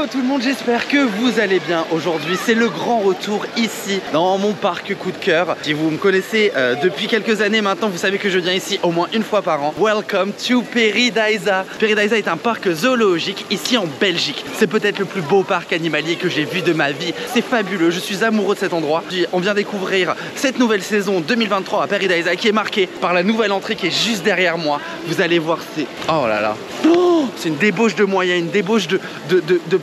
Hello tout le monde, j'espère que vous allez bien. Aujourd'hui c'est le grand retour ici dans mon parc coup de cœur. Si vous me connaissez depuis quelques années maintenant, vous savez que je viens ici au moins une fois par an. Welcome to Paradisa. Paradisa est un parc zoologique ici en Belgique. C'est peut-être le plus beau parc animalier que j'ai vu de ma vie. C'est fabuleux, je suis amoureux de cet endroit. On vient découvrir cette nouvelle saison 2023 à Paradisa qui est marquée par la nouvelle entrée qui est juste derrière moi. Vous allez voir, c'est... Oh là là, oh, c'est une débauche de moyens, une débauche de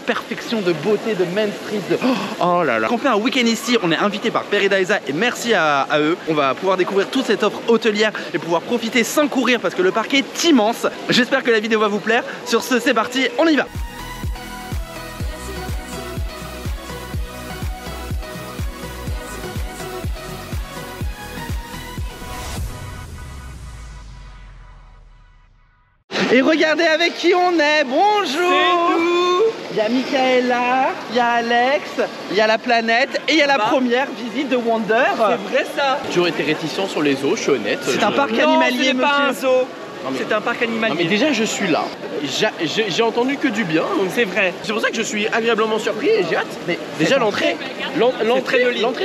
perfection, de beauté, de Main Street, de... Oh là là. Quand on fait un week-end ici, on est invité par Paradisa et merci à eux. On va pouvoir découvrir toute cette offre hôtelière et pouvoir profiter sans courir parce que le parc est immense. J'espère que la vidéo va vous plaire. Sur ce, c'est parti, on y va. Et regardez avec qui on est. Bonjour. C'est nous. Il y a Michaela, il y a Alex, il y a la planète et il y a la première visite de Wonder. C'est vrai ça. J'ai toujours été réticent sur les zoos, je suis honnête. C'est un parc animalier, monsieur. Pas un zoo. C'est un parc animalier. Non mais déjà je suis là. J'ai entendu que du bien, donc c'est vrai. C'est pour ça que je suis agréablement surpris et j'ai hâte. Mais déjà l'entrée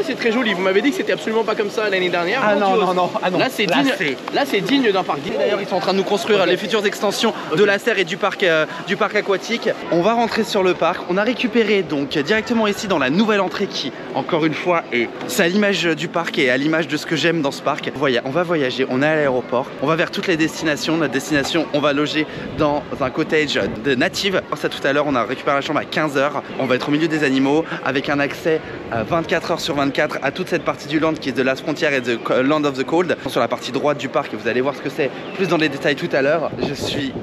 c'est très joli. Vous m'avez dit que c'était absolument pas comme ça l'année dernière. Ah non. Là c'est digne. Là c'est digne d'un parc. D'ailleurs ils sont en train de nous construire les futures extensions de la serre et du parc aquatique. On va rentrer sur le parc. On a récupéré donc directement ici dans la nouvelle entrée qui, encore une fois, c'est à l'image du parc et à l'image de ce que j'aime dans ce parc. On va voyager. On est à l'aéroport. On va vers toutes les destinations. Notre destination, on va loger dans un cottage de natives. Ça tout à l'heure, on a récupéré la chambre à 15 h. On va être au milieu des animaux avec un accès 24 h sur 24 à toute cette partie du land qui est de la frontière et de Land of the Cold. Sur la partie droite du parc, vous allez voir ce que c'est plus dans les détails tout à l'heure. Je suis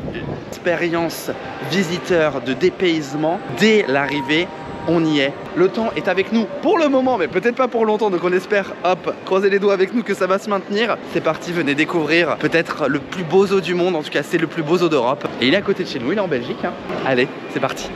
expérience visiteur de dépaysement dès l'arrivée. On y est. Le temps est avec nous pour le moment, mais peut-être pas pour longtemps. Donc on espère, hop, croisez les doigts avec nous que ça va se maintenir. C'est parti, venez découvrir peut-être le plus beau zoo du monde. En tout cas, c'est le plus beau zoo d'Europe. Et il est à côté de chez nous, il est en Belgique. Hein. Allez, c'est parti.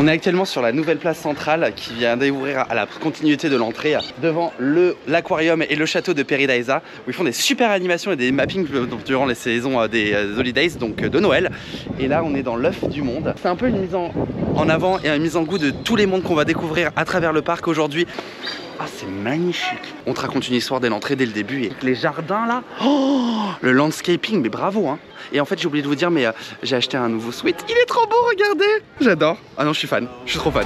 On est actuellement sur la nouvelle place centrale qui vient d'ouvrir à la continuité de l'entrée devant l'aquarium et le château de Paradisa où ils font des super animations et des mappings durant les saisons des holidays, donc de Noël. Et là on est dans l'œuf du monde. C'est un peu une mise en avant et une mise en goût de tous les mondes qu'on va découvrir à travers le parc aujourd'hui. Ah, c'est magnifique. On te raconte une histoire dès l'entrée, dès le début. Et les jardins là, oh, le landscaping, mais bravo hein. Et en fait j'ai oublié de vous dire, mais j'ai acheté un nouveau sweat. Il est trop beau, regardez. J'adore. Ah non, je suis fan, je suis trop fan.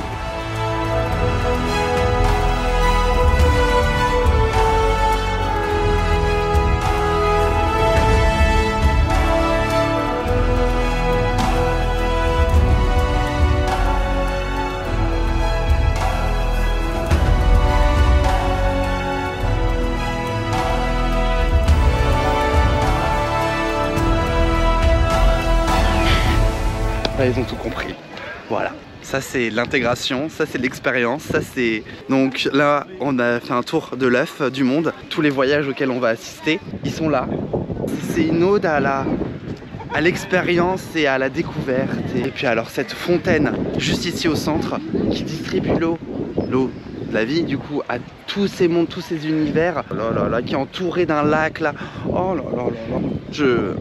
Là, ils ont tout compris. Voilà. Ça c'est l'intégration, ça c'est l'expérience, ça c'est... Donc là on a fait un tour de l'œuf du monde. Tous les voyages auxquels on va assister, ils sont là. C'est une ode à l'expérience et à la découverte. Et puis alors cette fontaine juste ici au centre qui distribue l'eau de la vie du coup à tous ces mondes, tous ces univers. Oh là là là, qui est entouré d'un lac là. Oh là là là là.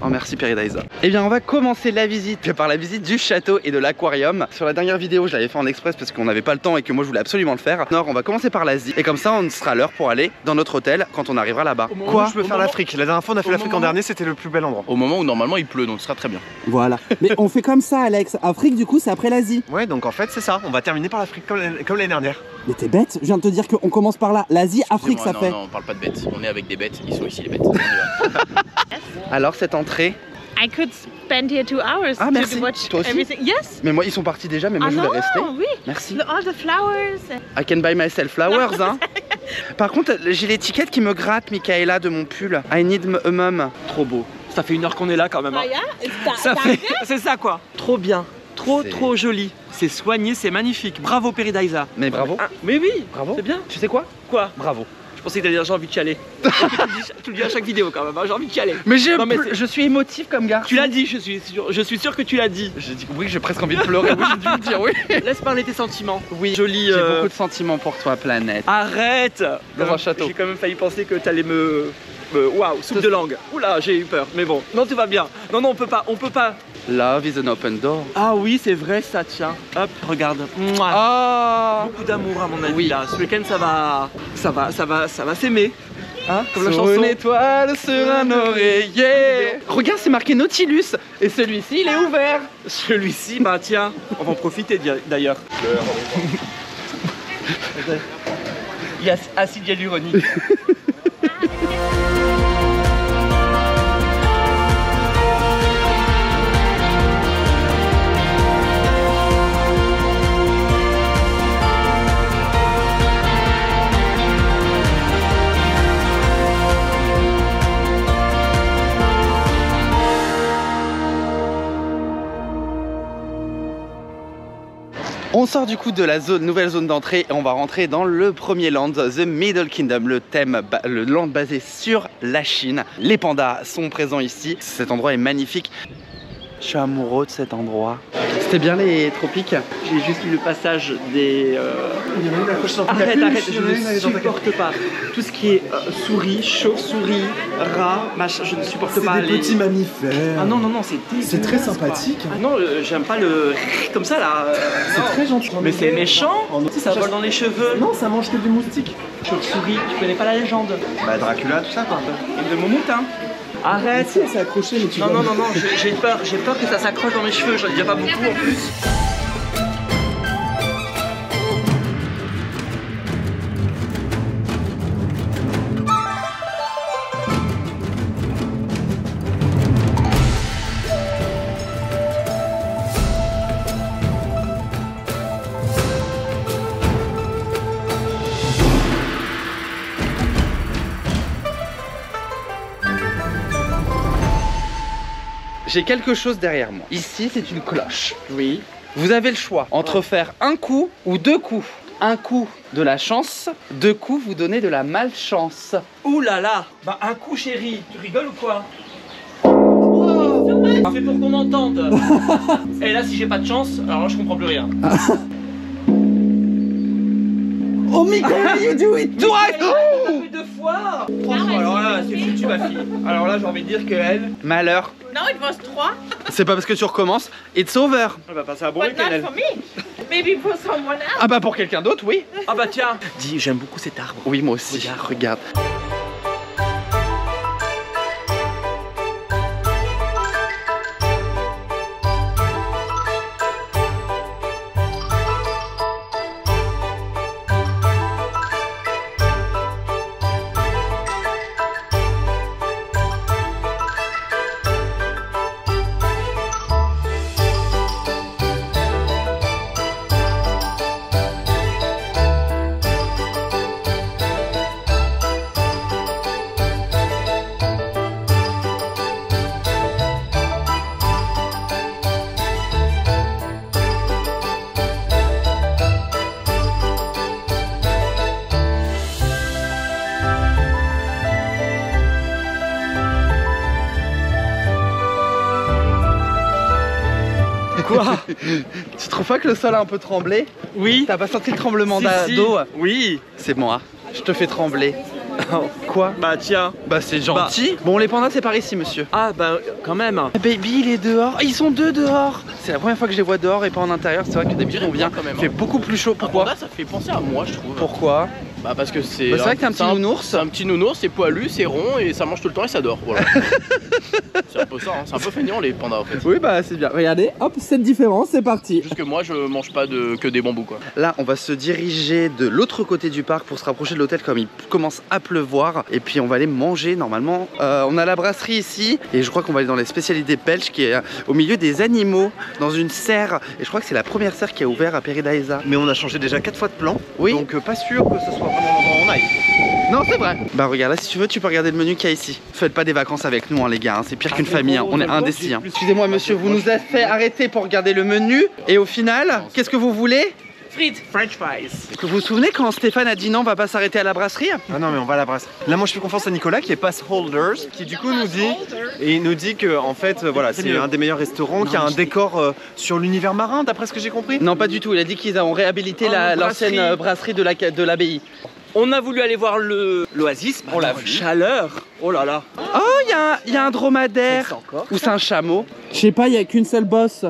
Oh merci Paradise. Eh bien on va commencer la visite par la visite du château et de l'aquarium. Sur la dernière vidéo je l'avais fait en express parce qu'on n'avait pas le temps et que moi je voulais absolument le faire. Nord, on va commencer par l'Asie et comme ça on sera à l'heure pour aller dans notre hôtel quand on arrivera là-bas. Quoi? Je veux faire l'Afrique. La dernière fois on a fait l'Afrique en dernier, c'était le plus bel endroit. Au moment où normalement il pleut, donc ce sera très bien. Voilà. Mais on fait comme ça Alex. Afrique du coup c'est après l'Asie. Ouais, donc en fait c'est ça. On va terminer par l'Afrique comme l'année dernière. Mais t'es bête, je viens de te dire qu'on commence par là. L'Asie, Afrique ça fait. Non, on parle pas de bêtes. On est avec des bêtes. Ils sont ici les bêtes. Alors cette entrée. I could spend here 2 hours Ah merci. to watch Toi aussi? everything. Yes. Mais moi ils sont partis déjà, mais moi Ah je voulais non, rester. oui. Merci. All the flowers. I can buy myself flowers, hein. Par contre, j'ai l'étiquette qui me gratte, Michaela, de mon pull. I need a mum. Trop beau. Ça fait 1 heure qu'on est là quand même. Hein. Oh yeah? Ça fait... C'est ça quoi. Trop bien. C'est- Trop joli. C'est soigné, c'est magnifique. Bravo Peridaisa. Mais bravo. Ah, mais oui. Bravo. C'est bien. Tu sais quoi? Quoi? Bravo. Je pensais que t'allais dire j'ai envie de chialer. Tu le dis à chaque vidéo quand même. Hein, j'ai envie de chialer. Mais, Non, mais c'est- je suis émotif comme garçon. Tu l'as dit, je suis sûr que tu l'as dit. J'ai dit oui, j'ai presque envie de pleurer. Oui, j'ai dû le dire, oui. Laisse parler tes sentiments. Oui, Joli. j'ai beaucoup de sentiments pour toi, planète. Arrête. Dans un château. J'ai quand même failli penser que t'allais me. Waouh, soupe de langue. Oula, j'ai eu peur. Mais bon, non, tout va bien. Non, on peut pas. Love is an open door. Ah oui, c'est vrai ça, tiens. Hop, regarde. Mouah. Oh. Beaucoup d'amour à mon avis Oui. là. Ce week-end ça va s'aimer. Hein, comme la Sur chanson. une étoile sur un oreiller. Regarde, c'est marqué Nautilus. Et celui-ci, il est ouvert. Celui-ci, bah tiens, on va en profiter d'ailleurs. Il y a acide hyaluronique. On sort du coup de la nouvelle zone d'entrée et on va rentrer dans le premier land, The Middle Kingdom, le land basé sur la Chine. Les pandas sont présents ici. Cet endroit est magnifique. Je suis amoureux de cet endroit. C'était bien les tropiques? J'ai juste lu le passage des. Arrête, je ne supporte pas. Tout ce qui est souris, chauve-souris, rats, machin, je ne supporte pas. C'est des petits mammifères. Ah non, c'est dégueulasse, C'est très quoi. sympathique. Ah non, j'aime pas le. Comme ça là. C'est non. très gentil. Mais c'est méchant. Oh non. Tu sais, ça vole dans les cheveux. Non, ça mange que du moustique. Chauve-souris, tu connais pas la légende. Bah Dracula, tout ça quoi. Et de Momout, hein. Arrête. Si, c'est accroché, mais tu Non, vois. non, j'ai peur que ça s'accroche dans mes cheveux, j'en ai déjà pas beaucoup en plus. J'ai quelque chose derrière moi. Ici, c'est une cloche. Oui. Vous avez le choix entre faire un coup ou 2 coups. Un coup de la chance, 2 coups vous donnez de la malchance. Ouh là là. Bah un coup chérie, tu rigoles ou quoi? C'est pour qu'on m'entende. Et là si j'ai pas de chance, alors là je comprends plus rien. Oh Michaela, you do it twice! Plus 2 fois. Franchement, alors là c'est foutu ma fille. Alors là j'ai envie de dire qu'elle Malheur, No, it was 3, c'est pas parce que tu recommences, it's over. va passer à bon but week-end not elle. for me. Maybe for someone else. Ah bah pour quelqu'un d'autre, oui. Ah bah tiens. Dis, j'aime beaucoup cet arbre. Oui, moi aussi. Regarde. Quoi? Tu trouves pas que le sol a un peu tremblé? Oui. T'as pas senti le tremblement Si, si. d'eau? Oui. C'est moi, je te fais trembler. Quoi? Bah tiens. Bah c'est gentil. Bon, les pandas c'est par ici, monsieur. Ah bah quand même. Baby, il est dehors. Ils sont deux dehors. C'est la première fois que je les vois dehors et pas en intérieur. C'est vrai que d'habitude on vient quand même. Il fait beaucoup plus chaud. Pourquoi? Panda, ça fait penser à moi, je trouve. Pourquoi? Bah parce que c'est. Bah, c'est vrai que t'es un petit nounours. C'est un petit nounours, c'est poilu, c'est rond et ça mange tout le temps et ça dort. Voilà. C'est un peu ça, hein. C'est un peu feignant les pandas en fait. Oui, bah c'est bien. Regardez, hop, cette différence, c'est parti. Juste que moi je mange pas que des bambous quoi. Là, on va se diriger de l'autre côté du parc pour se rapprocher de l'hôtel comme il commence à pleuvoir. Et puis on va aller manger normalement. On a la brasserie ici et je crois qu'on va aller dans les spécialités belges qui est au milieu des animaux, dans une serre. Et je crois que c'est la première serre qui a ouvert à Paradise. Mais on a changé déjà 4 fois de plan. Oui. Donc pas sûr que ce soit vraiment l'endroit où on aille. Non, c'est vrai. Bah regarde, là si tu veux, tu peux regarder le menu qu'il y a ici. Faites pas des vacances avec nous, hein, les gars. Hein. C'est pire qu'une famille. Hein. On est indécis. Hein. Excusez-moi, monsieur, vous nous avez fait arrêter pour regarder le menu. Et au final, qu'est-ce que vous voulez? Frites, French fries. Vous vous souvenez quand Stéphane a dit non, on va pas s'arrêter à la brasserie? Ah non mais on va à la brasserie. Là moi je fais confiance à Nicolas qui est pass holders, qui du coup nous dit que en fait voilà c'est un des meilleurs restaurants, qui a un décor sur l'univers marin d'après ce que j'ai compris. Non, pas du tout. Il a dit qu'ils ont réhabilité l'ancienne brasserie de l'abbaye. On a voulu aller voir l'oasis, on l'a vu. Chaleur. Oh là là. Oh, il y a un dromadaire. Ou c'est un chameau? Je sais pas, il y a qu'une seule bosse.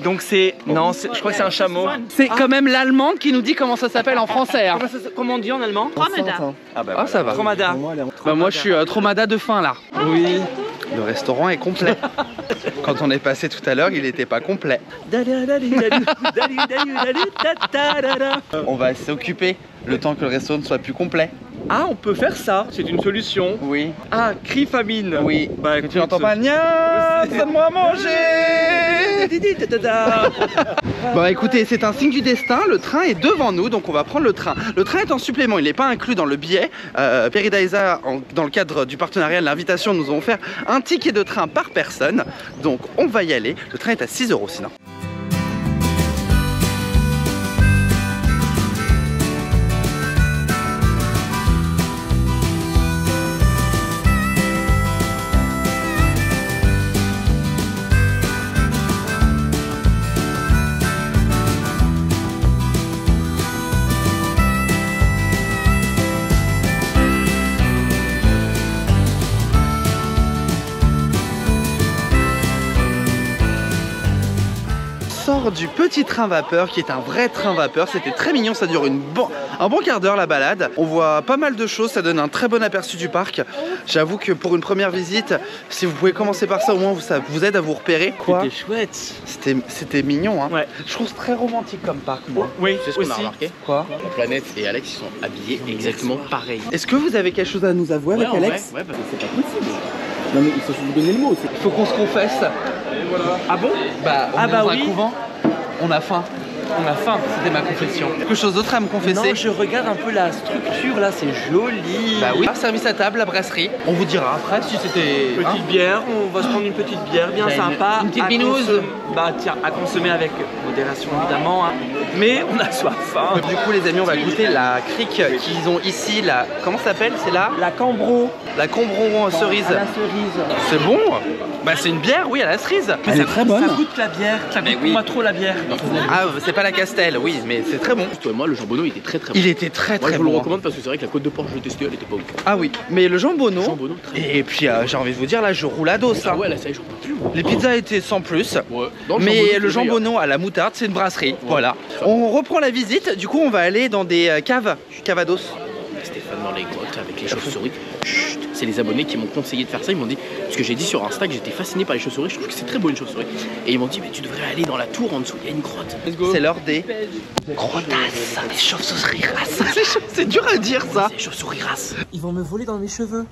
Donc c'est non, je crois que c'est un chameau. C'est quand même l'allemande qui nous dit comment ça s'appelle en français. Hein. Comment on dit en allemand? Dromadaire. Ah bah Ah, ça va. Dromadaire. Bah moi je suis Tromada de faim là. Oui. Le restaurant est complet. Quand on est passé tout à l'heure, il n'était pas complet. On va s'occuper le temps que le resto ne soit plus complet. Ah, on peut faire ça, c'est une solution. Oui. Ah, cri famine. Oui. Bah, tu n'entends pas? Nia, donne-moi à manger. Bon écoutez, c'est un signe du destin, le train est devant nous, donc on va prendre le train. Le train est en supplément, il n'est pas inclus dans le billet. Paradise, dans le cadre du partenariat de l'invitation, nous allons faire un ticket de train par personne. Donc on va y aller, le train est à 6 € sinon. Du petit train vapeur qui est un vrai train vapeur. C'était très mignon, ça dure un bon quart d'heure la balade. On voit pas mal de choses, ça donne un très bon aperçu du parc. J'avoue que pour une première visite, si vous pouvez commencer par ça, au moins ça vous aide à vous repérer. C'était chouette. C'était mignon hein. Ouais. Je trouve très romantique comme parc moi. Oui, c'est ce qu'on a remarqué. Quoi? La planète et Alex ils sont habillés exactement pareil. Est-ce que vous avez quelque chose à nous avouer avec Alex? Ouais, bah, C'est pas possible. Non mais il faut vous donner le mot. Il faut qu'on se confesse. Ah bon? Bah on est dans un couvent. On a faim. On a faim. C'était ma confession. Quelque chose d'autre à me confesser? Non, je regarde un peu la structure là, c'est joli. Bah oui. Service à table, la brasserie. On vous dira après si c'était. Petite bière, on va se prendre une petite bière bien sympa. Une petite binouse. Bah tiens, à consommer avec modération évidemment. Hein. Mais on a soif. Hein. Du coup les amis, on va goûter la crique qu'ils ont ici. Comment ça s'appelle? C'est là? La Cambro. La Cambro cerise. À la cerise. C'est bon? Bah c'est une bière, oui, à la cerise. Elle est très bonne. Ça goûte la bière. Ça goûte oui. moi trop la bière. Ah, c'est pas la Castel, oui, mais c'est très bon. Toi et moi, le jambonneau il était très bon. Il était très Moi, je vous bon. le recommande parce que c'est vrai que la côte de porc, je l'ai testé, elle était pas ouf. Ah oui, mais le jambonneau. Très Et puis j'ai envie de vous dire, là je roule à dos. Ah ouais, là ça y est, j'en peux plus. Moi. Les pizzas étaient sans plus. Ouais. Mais le jambonneau à la moutarde, c'est une brasserie. Ouais. Voilà. On reprend la visite, du coup on va aller dans des caves, cavados. Stéphane dans les grottes avec les chauves-souris. Chut, c'est les abonnés qui m'ont conseillé de faire ça. Ils m'ont dit, parce que j'ai dit sur Insta que j'étais fasciné par les chauves-souris, je trouve que c'est très beau une chauve-souris. Et ils m'ont dit, mais tu devrais aller dans la tour en dessous, il y a une grotte. C'est l'heure des grottasses, les chauves-souris races. C'est dur à dire ça. C'est chauves-souris races. Ils vont me voler dans mes cheveux.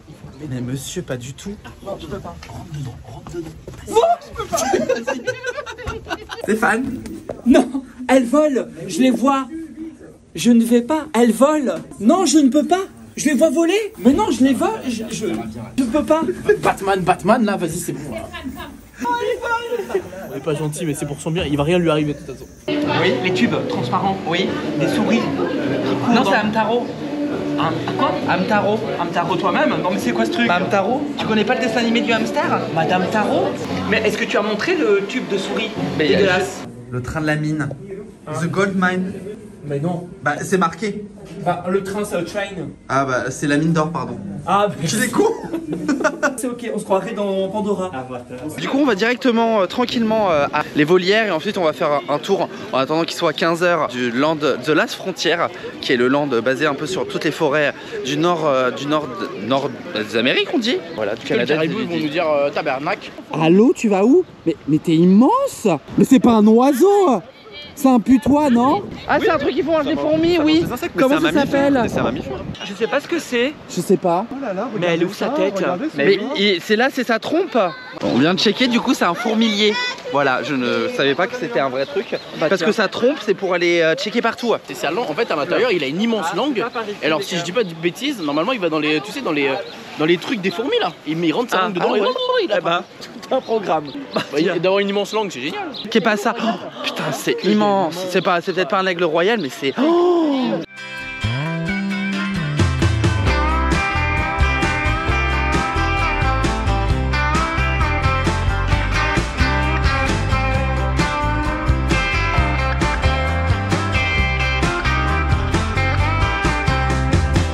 Mais monsieur, pas du tout. Non, tu peux pas. Stéphane? Non, elles volent. Je les vois. Je ne vais pas. Elles volent. Non, je ne peux pas. Je les vois voler. Mais non, je les vole. Je ne peux pas. Batman, là, vas-y, c'est bon. On est pas gentil, mais c'est pour son bien. Il va rien lui arriver de toute façon. Oui, les tubes transparents. Oui. Des souris. Non, c'est Hamtaro. Quoi? Hamtaro. Hamtaro toi-même? Non mais c'est quoi ce truc? Hamtaro? Tu connais pas le dessin animé du hamster? Madame Taro? Mais est-ce que tu as montré le tube de souris? Mais dégueulasse. Le train de la mine. The Gold Mine. Mais non. Bah c'est marqué. Bah, le train, c'est le train. Ah bah c'est la mine d'or, pardon. Ah, Tu es con. C'est ok, on se croirait dans Pandora. Du coup on va directement tranquillement à les volières et ensuite on va faire un tour en attendant qu'il soit 15 h du land The Last Frontier, qui est le land basé un peu sur toutes les forêts du nord des Amériques, on dit. Voilà, du Canada. Les caribous, ils vont nous dire tabernacle. Allô, tu vas où? Mais t'es immense. Mais c'est pas un oiseau. C'est un putois, non? Ah c'est un truc qui font des fourmis, oui. Comment ça s'appelle? C'est un mammifère. Je sais pas ce que c'est, Je sais pas. mais elle est où sa tête? Mais c'est là, c'est sa trompe. On vient de checker, du coup c'est un fourmilier. Voilà, je ne savais pas que c'était un vrai truc. Parce que sa trompe c'est pour aller checker partout. C'est sa langue. En fait, à l'intérieur, il a une immense langue. Et alors, si je dis pas de bêtises, normalement, il va dans les, tu sais, dans les trucs des fourmis là. Il rentre sa langue dedans. ah ouais. Et il a pas. Un programme. D'avoir une immense langue, c'est génial. Qu'est pas ça? Oh, putain, c'est immense. C'est peut-être pas un aigle royal, mais c'est. Oh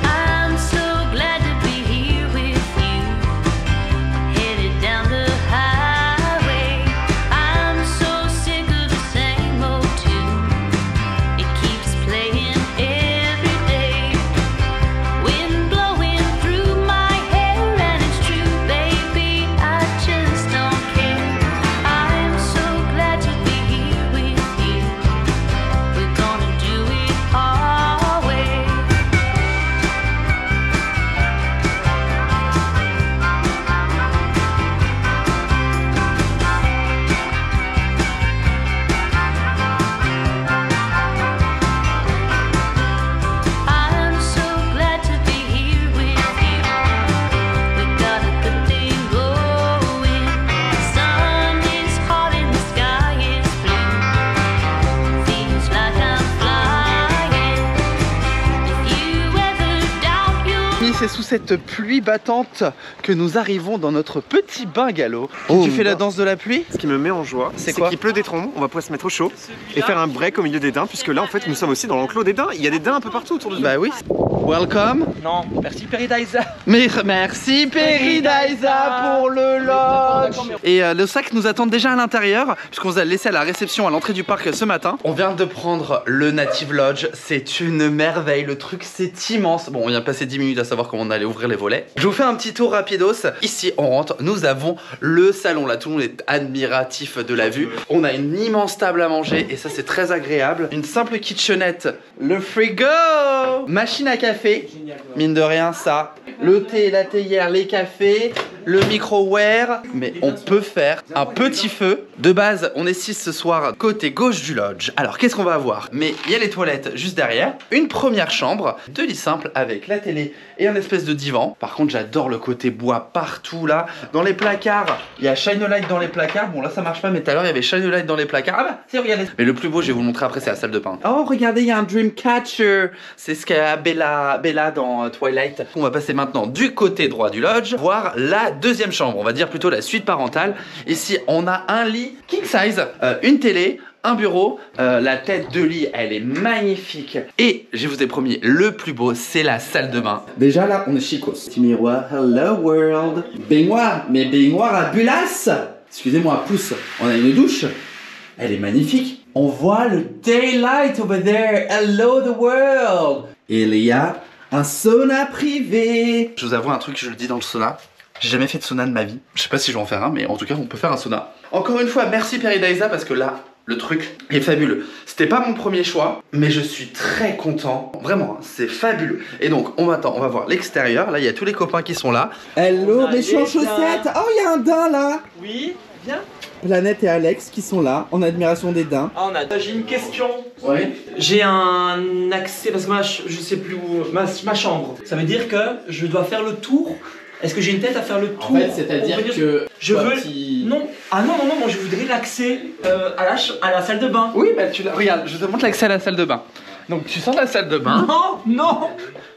I'm so glad to be here with you, headed down the highway. I'm so sick of the same old tune. It keeps playing every day. Wind blowing through my hair and it's true, baby, I just don't care. I'm so glad to be here with you. We're gonna do it our way. I'm so glad to be here with you. We got a good thing going. The sun is hot and the sky is blue. Feels like I'm flying. If you ever doubt your C'est sous cette pluie battante que nous arrivons dans notre petit bungalow. Tu fais la danse de la pluie? Ce qui me met en joie, C'est c'est quoi? qu'il pleut des trombes, on va pouvoir se mettre au chaud et faire un break au milieu des daims, puisque là en fait nous sommes aussi dans l'enclos des daims, il y a des daims un peu partout autour de nous. Bah oui. Welcome. Non, merci Peridaisa. Mais merci Peridaisa pour le lodge. Et le sac nous attend déjà à l'intérieur, puisqu'on vous a laissé à la réception à l'entrée du parc ce matin. On vient de prendre le Native Lodge, c'est une merveille, le truc c'est immense. Bon, on vient de passer 10 minutes à savoir comment on allait ouvrir les volets. Je vous fais un petit tour rapidos. Ici on rentre, nous avons le salon, là tout le monde est admiratif de la vue. On a une immense table à manger et ça c'est très agréable. Une simple kitchenette, le frigo, machine à café, mine de rien ça, le thé, la théière, les cafés, le micro-ware. Mais on peut faire un petit feu. De base on est 6 ce soir côté gauche du lodge. Alors qu'est-ce qu'on va avoir? Mais il y a les toilettes juste derrière, une première chambre, 2 lits simples avec la télé et un espèce de divan. Par contre j'adore le côté bois partout là. Dans les placards, il y a Shine a Light dans les placards. Bon là ça marche pas, mais tout à l'heure il y avait Shine a Light dans les placards. Ah bah c'est, regardez. Mais le plus beau je vais vous le montrer après, c'est la salle de bain. Oh regardez, il y a un Dreamcatcher. C'est ce qu'a Bella dans Twilight. On va passer maintenant du côté droit du lodge, voir la deuxième chambre, on va dire plutôt la suite parentale. Ici on a un lit king size, une télé, un bureau, la tête de lit elle est magnifique. Et je vous ai promis, le plus beau c'est la salle de bain. Déjà là on est chicos. Petit miroir, hello world. Baignoire, mais baignoire à Bulas. Excusez-moi, pouce. On a une douche, elle est magnifique. On voit le daylight over there, hello the world. Et il y a un sauna privé. Je vous avoue un truc, je le dis dans le sauna, j'ai jamais fait de sauna de ma vie. Je sais pas si je vais en faire un, mais en tout cas on peut faire un sauna. Encore une fois merci Peridaisa, parce que là le truc est fabuleux. C'était pas mon premier choix, mais je suis très content. Vraiment, c'est fabuleux. Et donc, on va voir l'extérieur. Là, il y a tous les copains qui sont là. Hello, On a mes les chaussettes. Oh, il y a un daim là. Oui, viens. Planète et Alex qui sont là, en admiration des daims. Ah, j'ai une question. Ouais. J'ai un accès, parce que je sais plus où, ma chambre. Ça veut dire que je dois faire le tour. Est-ce que j'ai une tête à faire le tour? En fait, c'est-à-dire que je veux. Petit... Non. Ah non, moi je voudrais l'accès à la salle de bain. Oui, bah tu la... Regarde, je te montre l'accès à la salle de bain. Donc tu sors de la salle de bain. Non,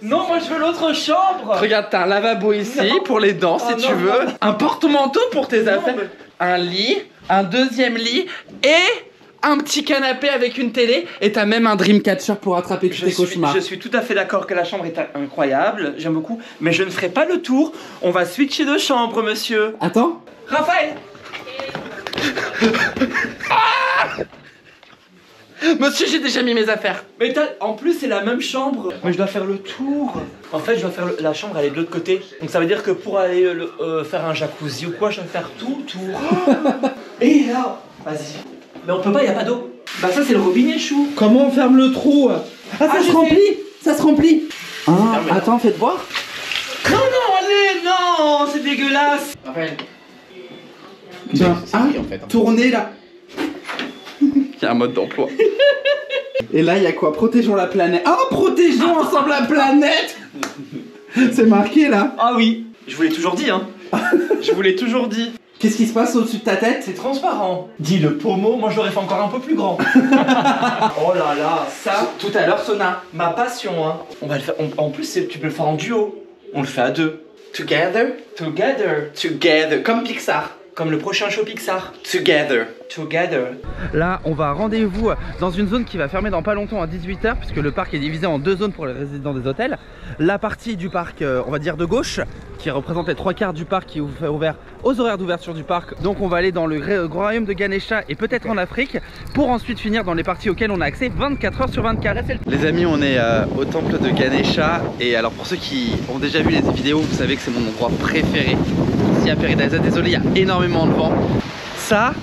moi je veux l'autre chambre. Regarde, t'as un lavabo ici pour les dents si tu veux. Un porte-manteau pour tes affaires. Un lit, un deuxième lit et un petit canapé avec une télé et t'as même un Dreamcatcher pour attraper tous tes cauchemars. Je suis tout à fait d'accord que la chambre est incroyable, j'aime beaucoup, mais je ne ferai pas le tour. On va switcher de chambre, monsieur. Attends. Raphaël. Monsieur, j'ai déjà mis mes affaires. Mais en plus c'est la même chambre. Mais je dois faire le tour. En fait je dois faire la chambre, elle est de l'autre côté. Donc ça veut dire que pour aller faire un jacuzzi ou quoi, je dois faire tout le tour. Et là, vas-y. Mais on peut pas, y a pas d'eau. Bah ça c'est le robinet, chou. Comment on ferme le trou? Ah, ça se remplit. Ça se remplit. Ah, attends, faites voir. Non, non, allez, non, c'est dégueulasse. Raphaël. Tiens, C'est ah, lui, en fait, hein. tournez là. Il y a un mode d'emploi. Et là, il y a quoi? Protégeons la planète. Ah, protégeons ensemble la planète. C'est marqué là. Ah oui, je vous l'ai toujours dit, hein. Je vous l'ai toujours dit. Qu'est-ce qui se passe au-dessus de ta tête? C'est transparent. Dis le pommeau, moi je l'aurais fait encore un peu plus grand. Oh là là, ça, Tout à l'heure, Sona. ma passion, hein. On va le faire. En plus, tu peux le faire en duo. On le fait à deux. Together, Together. together, comme Pixar. Comme le prochain show Pixar. Together. Together. Là, on va à rendez-vous dans une zone qui va fermer dans pas longtemps à 18 h, puisque le parc est divisé en deux zones pour les résidents des hôtels. La partie du parc, on va dire de gauche, qui représente les 3/4 du parc, qui est ouvert aux horaires d'ouverture du parc. Donc on va aller dans le grand royaume de Ganesha et peut-être en Afrique, pour ensuite finir dans les parties auxquelles on a accès 24 h sur 24. Les amis, on est au temple de Ganesha, et alors pour ceux qui ont déjà vu les vidéos, vous savez que c'est mon endroit préféré ici à Paradise. Désolé, il y a énormément de vent. Ça.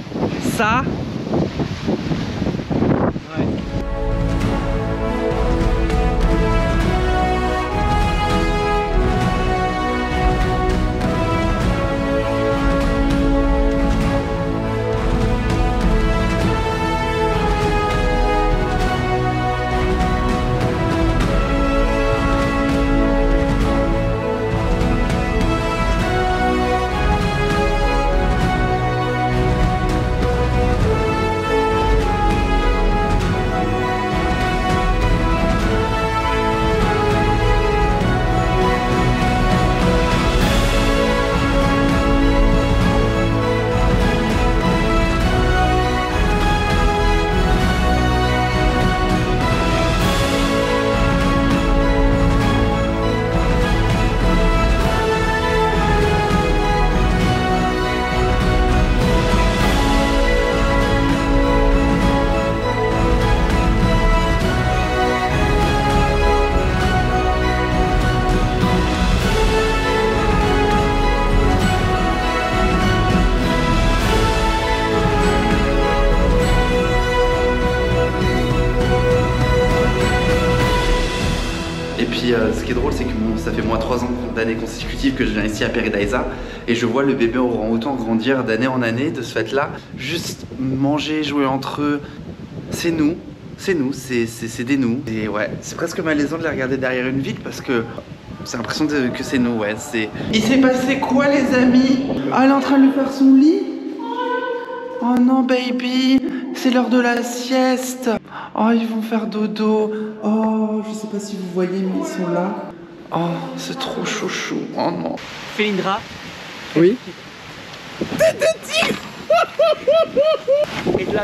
Ce qui est drôle, c'est que ça fait moi 3 ans d'années consécutives que je viens ici à Paradise, et je vois le bébé orang-outan grandir d'année en année de ce fait là, juste manger, jouer entre eux. C'est nous, c'est des nous. Et ouais, c'est presque malaisant de les regarder derrière une vitre parce que c'est l'impression que c'est nous, ouais. Il s'est passé quoi, les amis? Ah, elle est en train de lui faire son lit? Oh non, baby, c'est l'heure de la sieste. Oh, ils vont faire dodo. Oh, je sais pas si vous voyez, mais ils sont là. Oh, c'est trop chouchou. Oh non. Félindra. Oui. Et là,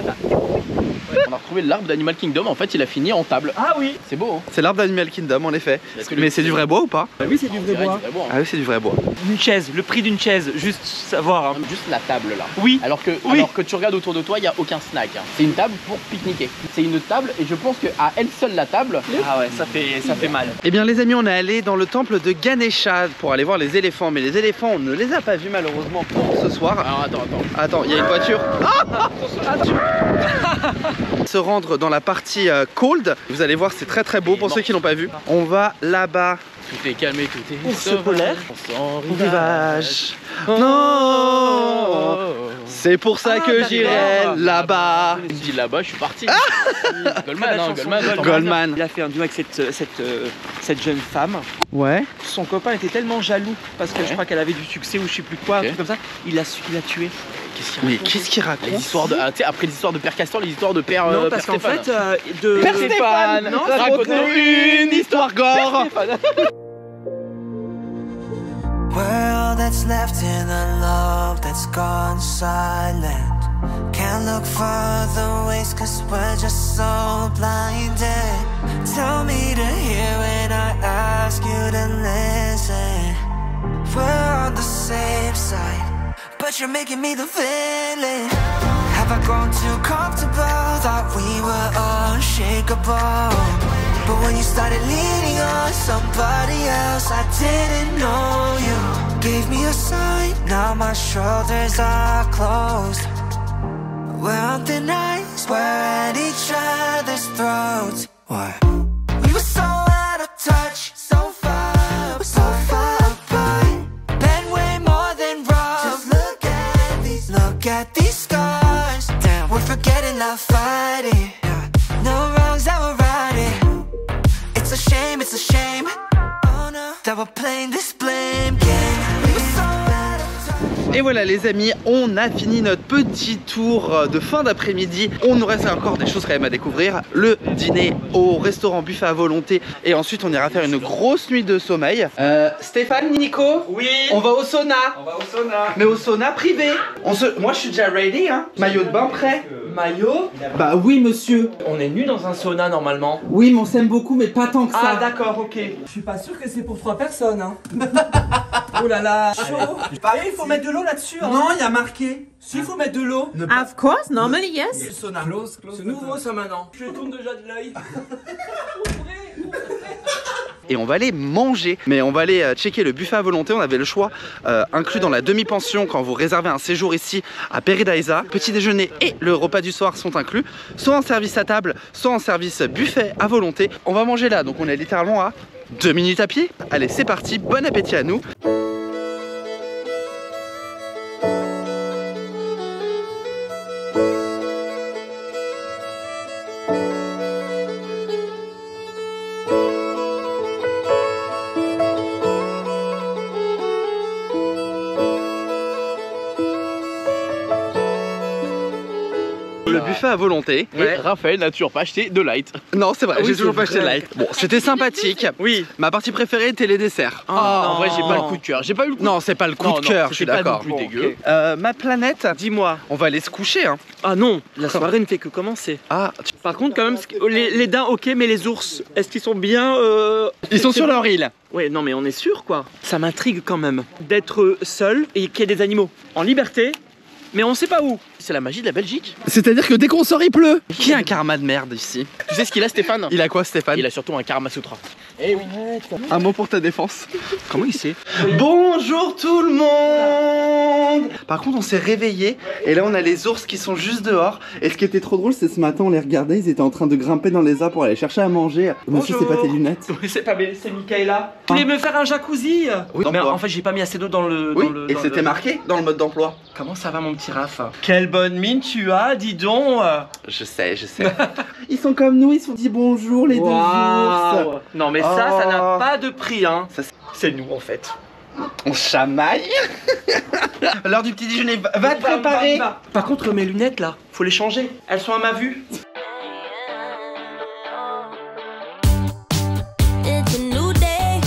On a retrouvé l'arbre d'Animal Kingdom, en fait il a fini en table. ah oui. C'est beau, hein. C'est l'arbre d'Animal Kingdom, en effet. Mais c'est du vrai bois ou pas? Oui, c'est du vrai bois. C'est vrai, Ah oui, c'est du vrai bois. Une chaise, le prix d'une chaise, juste savoir. Hein. Juste la table là. Oui. Alors que tu regardes autour de toi, il n'y a aucun snack, hein. C'est une table pour pique-niquer. C'est une table et je pense qu'à elle seule la table. Ah ouais, ça fait mal. Eh bien les amis, on est allé dans le temple de Ganesha pour aller voir les éléphants. Mais les éléphants, on ne les a pas vus malheureusement pour ce soir. Alors attends. Attends, il y a une voiture. Se rendre dans la partie cold, vous allez voir, c'est très beau pour ceux qui n'ont pas vu. On va là-bas. Tout est calmé, tout est Ours polaire. Sans Rivage. Non, c'est pour ça que j'irai là-bas. Je dis là-bas, je suis parti. Goldman, hein, Goldman. Il a fait un duo avec cette jeune femme. Ouais. Son copain était tellement jaloux parce que je crois qu'elle avait du succès ou je sais plus quoi, un truc comme ça. Il l'a tué. Mais qu'est-ce qu'il raconte? Les histoires de, tu sais, après les histoires de Père Castor, les histoires de Père. Non, parce Père qu'en Stéphane. fait, de Père Stéphane, non, raconte-nous une histoire gore. World that's left in a love that's gone silent. Can look for the ways, cause we're just so blinded. Tell me to hear when I ask you to listen. We're on the same side, but you're making me the villain. Have I grown too comfortable? Thought we were unshakable, but when you started leaning on somebody else, I didn't know you. Gave me a sign, now my shoulders are closed. We're on thin ice, we're at each other's throats. What? We were so out of touch, so far apart. Been way more than rough. Just look at these scars. Damn, we're forgetting, not fighting. No wrongs that we're righting. It's a shame, oh no, that we're playing this blame game. We were so out of touch. Et voilà les amis, on a fini notre petit tour de fin d'après-midi. On nous reste encore des choses quand même à découvrir. Le dîner au restaurant buffet à volonté. Et ensuite on ira faire une grosse nuit de sommeil. Stéphane, Nico? Oui. On va au sauna. On va au sauna. Mais au sauna privé. Moi je suis déjà ready hein. Maillot de bain prêt. Maillot? Bah oui monsieur. On est nu dans un sauna normalement. Oui mais on s'aime beaucoup mais pas tant que ça. Ah d'accord, ok. Je suis pas sûr que c'est pour 3 personnes hein. Oh là là, chaud. Il faut mettre de l'eau là-dessus hein. Non, il y a marqué. S'il faut mettre de l'eau. Of course, normally yes. Le sauna. C'est nouveau ça maintenant. Je tourne déjà de l'œil. Et on va aller manger. Mais on va aller checker le buffet à volonté. On avait le choix inclus dans la demi-pension quand vous réservez un séjour ici à Paradisa. Petit déjeuner et le repas du soir sont inclus, soit en service à table, soit en service buffet à volonté. On va manger là, donc on est littéralement à 2 minutes à pied. Allez, c'est parti, bon appétit à nous. Le buffet à volonté. Et Raphaël n'a toujours pas acheté de light. Non, c'est vrai, Ah oui, j'ai toujours c'est pas acheté de vrai. light. Bon, c'était sympathique. Oui. Ma partie préférée était les desserts. En vrai, j'ai pas le coup de cœur. J'ai pas eu le coup. Non, c'est pas le coup Non, de non, cœur, je suis c'était pas d'accord. non plus dégueu. Ma planète, Dis-moi. on va aller se coucher. Hein. Ah non, la soirée ne fait que commencer. Ah, Par contre, quand même, les daims, ok, mais les ours, est-ce qu'ils sont bien ils sont sur leur île. Ouais, non, mais on est sûr, quoi. Ça m'intrigue quand même d'être seul et qu'il y ait des animaux en liberté, mais on sait pas où. C'est la magie de la Belgique. C'est-à-dire que dès qu'on sort, il pleut. Qui a un karma de merde ici? Tu sais ce qu'il a, Stéphane? Il a quoi, Stéphane? Il a surtout un Karma Sutra. Eh oui. Un mot pour ta défense. Comment il sait? Bonjour tout le monde. Par contre on s'est réveillé et là on a les ours qui sont juste dehors. Et ce qui était trop drôle, c'est ce matin on les regardait, ils étaient en train de grimper dans les arbres pour aller chercher à manger. Monsieur, c'est pas tes lunettes? Oui, c'est pas c'est Michaela. Vous voulez me faire un jacuzzi? Oui, mais d'emploi. en fait j'ai pas mis assez d'eau dans le... Oui, dans le- et dans c'était le- marqué dans le mode d'emploi. Comment ça va mon petit Raph? Quelle bonne mine tu as, dis donc. Je sais, je sais. Ils sont comme nous, ils se sont dit bonjour les deux ours. Non mais ça n'a Oh. pas de prix hein. Ça, C'est nous en fait. On chamaille. L'heure du petit déjeuner, va te préparer. Par contre mes lunettes là, faut les changer. Elles sont à ma vue. It's a new day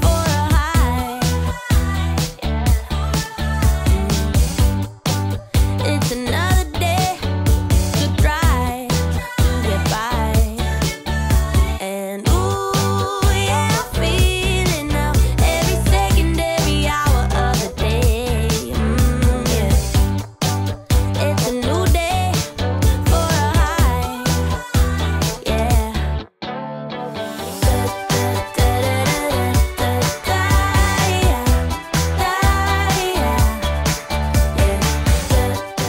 for a high. It's another day to try to get by. And ooh, yeah, I'm feeling now every second, every hour of the day. Yeah. It's a new day for a high. Yeah.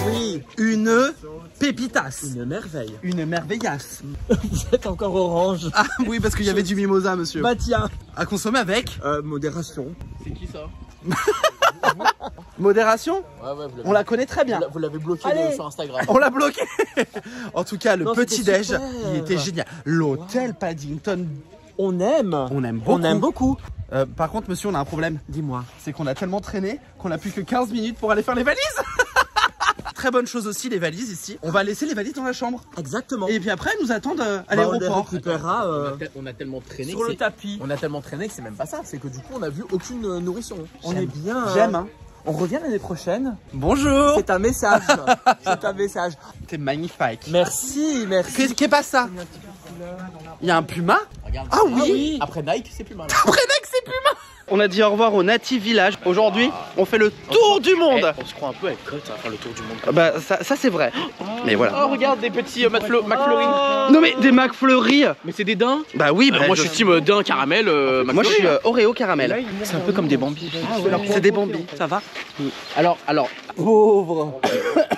Oui, une pépitasse. Une merveille. Une merveillasse. Vous êtes encore orange. Ah oui, parce qu'il y avait du mimosa, monsieur. Bah tiens. À consommer avec Modération. C'est qui ça? modération. Ouais, On la connaît très bien. vous l'avez bloqué Allez. sur Instagram. On l'a bloqué. En tout cas, le Non, petit c'était déj, super. il était génial. L'hôtel Paddington, On aime. on aime beaucoup. On aime beaucoup. Par contre, monsieur, on a un problème. Dis-moi. C'est qu'on a tellement traîné qu'on a plus que 15 minutes pour aller faire les valises. Très bonne chose aussi, les valises ici. On va laisser les valises dans la chambre. Exactement. Et puis après, elles nous attendent à on les l'aéroport. récupérera On a tellement traîné sur le tapis. On a tellement traîné que c'est même pas ça. C'est que du coup, on a vu aucune nourrition. On est bien. J'aime, hein. On revient l'année prochaine. Bonjour. C'est un message. C'est un message. C'est magnifique. Merci, merci. Qu'est-ce qui est pas ça? Il y a un puma? Regarde. Ah oui. Après Nike, c'est plus mal. Après Nike, c'est puma. On a dit au revoir au Native Village. Aujourd'hui, on fait le tour du monde. On se croit un peu avec Cote à faire le tour du monde. Bah ça c'est vrai. Mais voilà. Oh regarde des petits McFlurry. Non mais des McFlurry. Mais c'est des daims. Bah oui. Bah, moi je suis team daim caramel. Moi je suis Oreo caramel. C'est un peu comme des Bambi. C'est des Bambi. Ça va? Alors. Pauvre.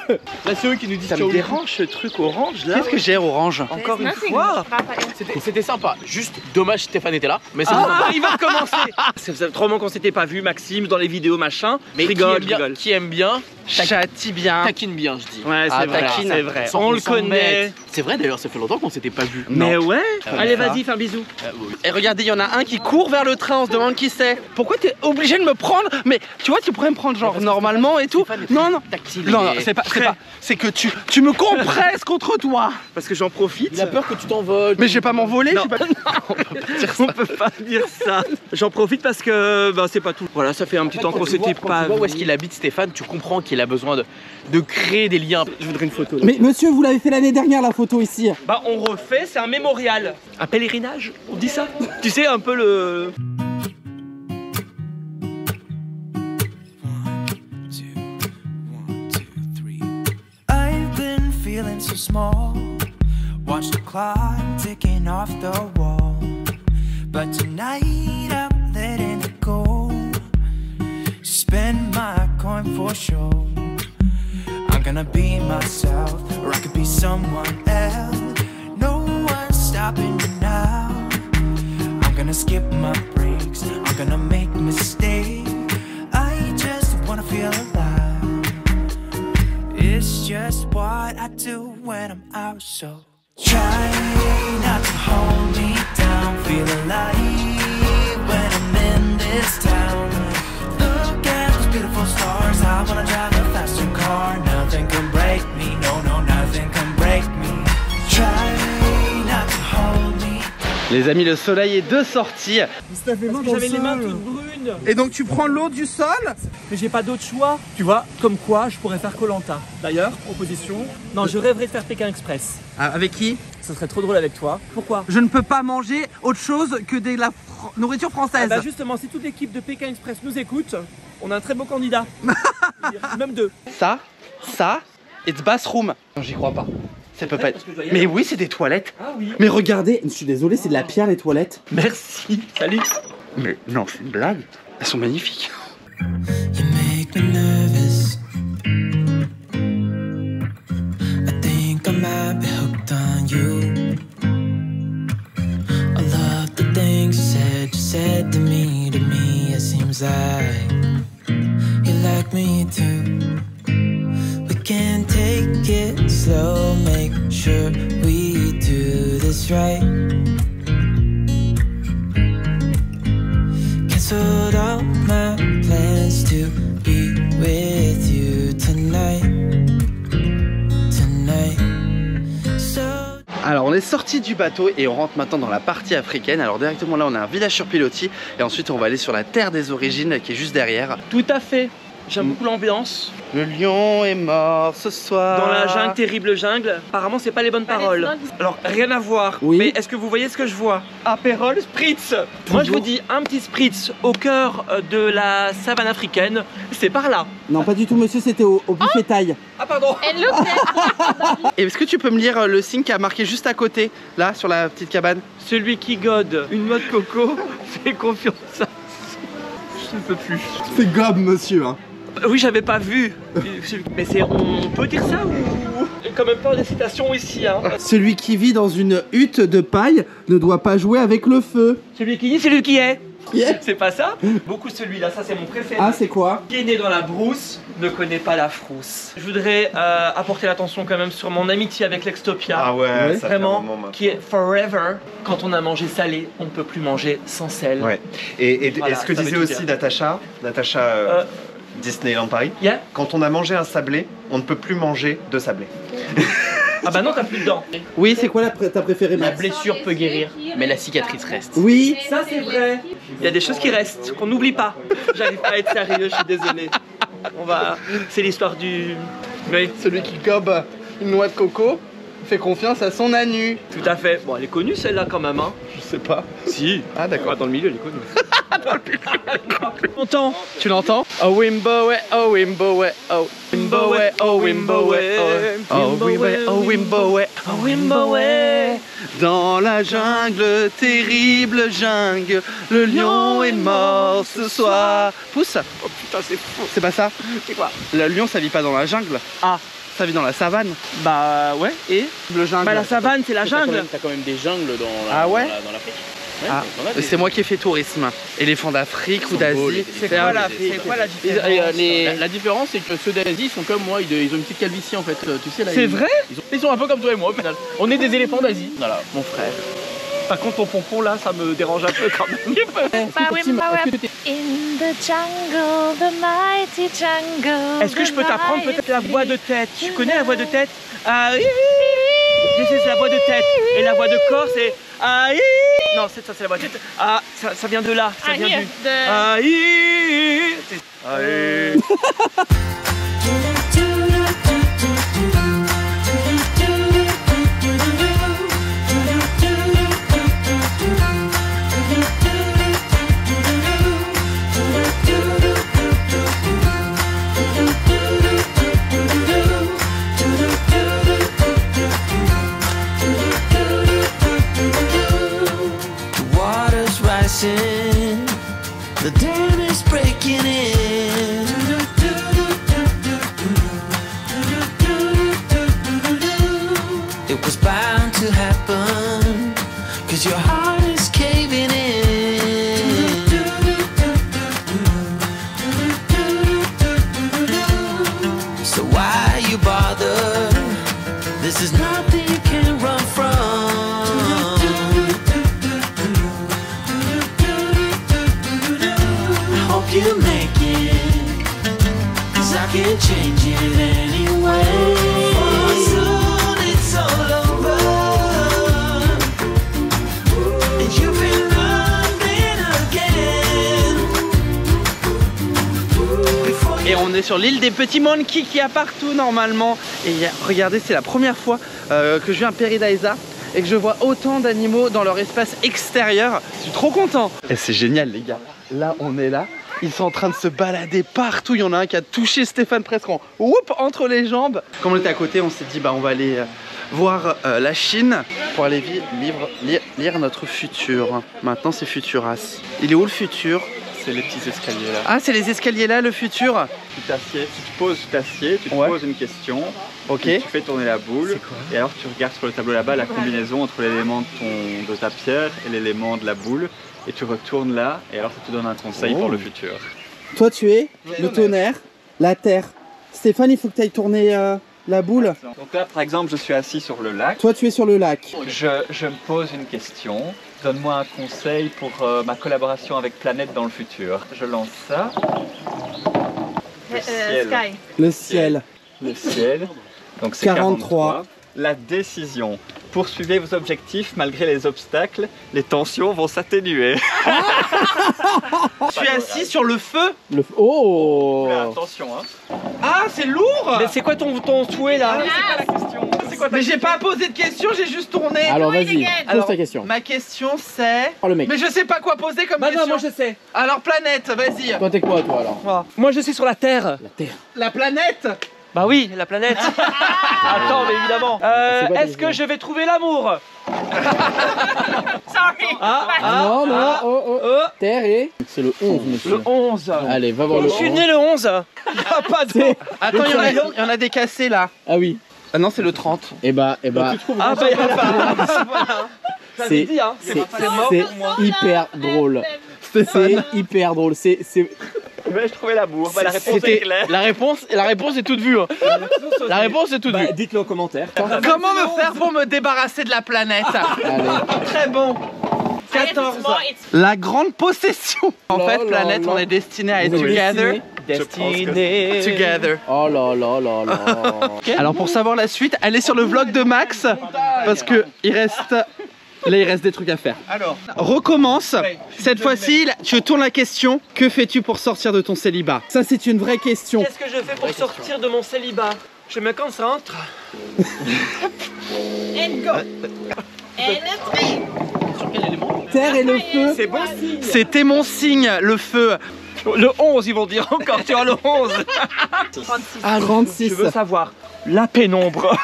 Là c'est eux qui nous disent Ça me dérange ce truc orange là. Qu'est-ce que j'ai orange? Encore une fois. C'était sympa. Juste dommage Stéphane était là. Mais c'est Il va recommencer. Ça faisait trop longtemps qu'on s'était pas vu, Maxime, dans les vidéos machin. mais rigole, qui aime bien, Châtie bien. taquine bien je dis. Ouais, c'est vrai. taquine. C'est vrai. Sans On le s'en connaît. mettre. C'est vrai d'ailleurs, ça fait longtemps qu'on s'était pas vu. Mais ouais. Allez, ça. vas-y, fais un bisou. Et regardez, il y en a un qui court vers le train, on se demande qui c'est. Pourquoi t'es obligé de me prendre? Mais tu vois, tu pourrais me prendre genre normalement et tout. Non, non. Tactile. Non, c'est pas. C'est que tu me compresses contre toi. Parce que j'en profite. Il a peur que tu t'envoles. Mais je vais pas m'envoler. Non. je vais pas- On peut pas dire ça. J'en profite parce que c'est pas tout. Voilà, ça fait un petit temps qu'on s'était pas. Tu vois où est-ce qu'il habite Stéphane, tu comprends qu'il a besoin de créer des liens. Je voudrais une photo. Là. Mais monsieur, vous l'avez fait l'année dernière la photo ici. On refait, c'est un mémorial. Un pèlerinage, on dit ça. Tu sais, un peu le. I've been feeling so small. Watch the clock ticking off the wall. But tonight I'm letting it go. Spend my coin for sure. I'm gonna be myself, or I could be someone else. No one's stopping me now. I'm gonna skip my breaks. I'm gonna make mistakes. I just wanna feel alive. It's just what I do when I'm out, so try not to hold me down. Feel alive when I'm in this town. Look at those beautiful stars. I wanna drive a faster car. Nothing can break me. No, no, nothing can break me. Try not to hold me. Les amis, le soleil est de sortie. Parce que j'avais les mains toutes brunes. Et donc tu prends l'eau du sol? Mais j'ai pas d'autre choix. Tu vois, comme quoi je pourrais faire Koh-Lanta. D'ailleurs, proposition. Non, je rêverais de faire Pékin Express. Avec qui? Ça serait trop drôle avec toi. Pourquoi? Je ne peux pas manger autre chose que de la nourriture française. Bah justement, si toute l'équipe de Pékin Express nous écoute, on a un très beau candidat. Même deux. Ça, it's bathroom. Non, j'y crois pas. Ça peut pas être. Mais oui, c'est des toilettes. Ah oui. Mais regardez, je suis désolé, c'est de la pierre les toilettes. Merci. Salut. Mais non, c'est une blague. Elles sont magnifiques. You make me nervous. I think I might be hooked on you. All of the things you said to me, it seems like you like me too. We can take it slow, make sure we do this right. Canceled all my plans to be with you tonight. So Alors on est sorti du bateau et on rentre maintenant dans la partie africaine. Alors directement là on a un village sur pilotis et ensuite on va aller sur la terre des origines qui est juste derrière. Tout à fait. J'aime beaucoup l'ambiance. Le lion est mort ce soir. Dans la jungle, terrible jungle. Apparemment, c'est pas les bonnes paroles. Alors, rien à voir. Oui. Mais est-ce que vous voyez ce que je vois? Apérol Spritz. Moi, je vous dis un petit Spritz au cœur de la savane africaine. C'est par là. Non pas du tout monsieur, c'était au buffet taille. Ah, pardon. And look there. Et est-ce que tu peux me lire le signe qui a marqué juste à côté, là sur la petite cabane? Celui qui gode une noix de coco fait confiance à... Je ne peux plus. C'est gobe monsieur hein. Oui, j'avais pas vu. Mais on peut dire ça ou... Il y a quand même pas des citations ici, hein. Celui qui vit dans une hutte de paille ne doit pas jouer avec le feu. Celui qui dit, c'est lui qui est. Yeah. C'est pas ça? Beaucoup celui-là, ça c'est mon préféré. Ah c'est quoi? Qui est né dans la brousse ne connaît pas la frousse. Je voudrais apporter l'attention quand même sur mon amitié avec l'Extopia. Ah ouais, ça fait un vraiment, moment maintenant. qui est forever. Quand on a mangé salé, on ne peut plus manger sans sel. Ouais. Et Voilà, ce que ça veut disait tout aussi dire. Natacha Disneyland Paris, Yeah. quand on a mangé un sablé, on ne peut plus manger de sablé. Ah bah non, t'as plus de dents. Oui c'est quoi ta préférée La Max? blessure peut guérir, mais la cicatrice reste. Oui. Ça c'est vrai. Il y a des choses qui restent, qu'on n'oublie pas. J'arrive pas à être sérieux, je suis désolé. C'est l'histoire du... Oui, Celui qui gobe une noix de coco fait confiance à son anu. tout à fait. Bon, elle est connue celle-là quand même, hein. Je sais pas. Si. Ah d'accord. Dans le milieu, elle est connue. Longtemps. Tu l'entends? Oh Wimbowe, oh Wimbowe, oh Wimbowe, oh Wimbowe, oh Wimbowe, oh Wimbowe, oh Wimbowe. Dans la jungle, terrible jungle, le lion est mort ce soir. Pousse. Oh putain, c'est fou. C'est pas ça? C'est quoi? Le lion, ça vit pas dans la jungle. Ah. Ça vit dans la savane. Bah ouais, et Le jungle. bah la savane, c'est la jungle. T'as quand même des jungles dans Ah ouais dans l'Afrique. Ouais, Ah, on a des- c'est moi qui ai fait tourisme. Éléphants d'Afrique ou d'Asie. C'est quoi la différence? La différence, c'est que ceux d'Asie sont comme moi, ils ont une petite calvitie en fait. Tu sais, là, C'est ils- vrai? ils sont un peu comme toi et moi au final. On est des éléphants d'Asie. Voilà, mon frère. Par contre, ton pompon là, ça me dérange un peu quand même. In the jungle, the mighty jungle. Est-ce que je peux t'apprendre peut-être la voix de tête? Tu connais la voix de tête? Ah oui. C'est la voix de tête. Et la voix de corps, c'est ah oui. Non, c'est ça, c'est la voix de tête. Ah, ça vient de là. Ça vient du. Ah oui. Ah oui. The water's rising, the dam is breaking in. It was bound to happen, 'cause your heart is caving in. So why you bother? This is nothing you can run from. I hope you make it, 'cause I can't change it anyway. For soon it's all over, and you've been running again. Before Et on est sur l'île des petits monkeys qu'il y a partout normalement. Et regardez, c'est la première fois que je viens à Paradisa et que je vois autant d'animaux dans leur espace extérieur. Je suis trop content. Et c'est génial les gars. Là on est là. Ils sont en train de se balader partout. Il y en a un qui a touché Stéphane presque en whoop entre les jambes. Comme on était à côté, on s'est dit bah on va aller voir la Chine pour aller lire notre futur. Maintenant c'est Futuras. Il est où le futur? C'est les petits escaliers là. Ah, c'est les escaliers là, le futur. Tu t'assieds, si tu poses, tu t'assieds, tu te Ouais. poses une question, Ok. puis tu fais tourner la boule, et alors tu regardes sur le tableau là-bas la combinaison entre l'élément de ta pierre et l'élément de la boule, et tu retournes là, et alors ça te donne un conseil pour le futur. Toi, tu es le tonnerre, la terre. Stéphane, il faut que tu ailles tourner la boule. Donc là, par exemple, je suis assis sur le lac, Toi, tu es sur le lac. je me pose une question, donne-moi un conseil pour ma collaboration avec Planète dans le futur. Je lance ça. Le ciel. Sky. Le ciel. Le ciel. Donc c'est 43. La décision. Poursuivez vos objectifs malgré les obstacles, les tensions vont s'atténuer. Tu es assis sur le feu. Oh Oula, attention hein. Ah, c'est lourd. Mais c'est quoi ton souhait là? Mais j'ai pas posé de questions, j'ai juste tourné. Alors vas-y, pose Alors, ta question. Ma question c'est... Oh le mec. Mais je sais pas quoi poser comme Bah non, question. moi je sais. Alors planète, vas-y. Toi t'es quoi toi alors? Moi je suis sur la Terre. La Terre. La planète. Bah oui, la planète. Attends, mais évidemment. C'est quoi ta Est-ce que question je vais trouver l'amour? Sorry. Non, non, oh. Terre et... C'est le 11 monsieur. Le 11. Allez, va voir le Je suis 11. né le 11. Il n'y a pas de... Attends, il y en a des cassés là. Ah oui. Ah non, c'est le 30. Et bah, Ah bah il y a pas. c'est dit, hein. c'est- mort c'est pour moi. hyper drôle. C'est hyper drôle. C'est Vais-je trouver l'amour? Bah, la réponse est C'était claire. la réponse est toute vue. Hein. La réponse est toute vue. Dites-le en commentaire. Comment me faire pour me débarrasser de la planète? allez. Très bon. 14. La grande possession. En Là, fait, là, planète, là. on est destiné à être On est together. Destiné. Together. Oh là là là là. Alors pour savoir la suite, allez sur le vlog de Max parce que il reste Et là, il reste des trucs à faire. Alors, Recommence. Cette fois-ci, je tourne la question. Que fais-tu pour sortir de ton célibat? Ça, c'est une vraie question. Qu'est-ce que je fais pour sortir de mon célibat? Je me concentre. Terre et le feu. C'est bon signe. C'était mon signe, le feu. Le 11, ils vont dire encore, tu as le 11. Ah, 36. Je veux savoir, la pénombre.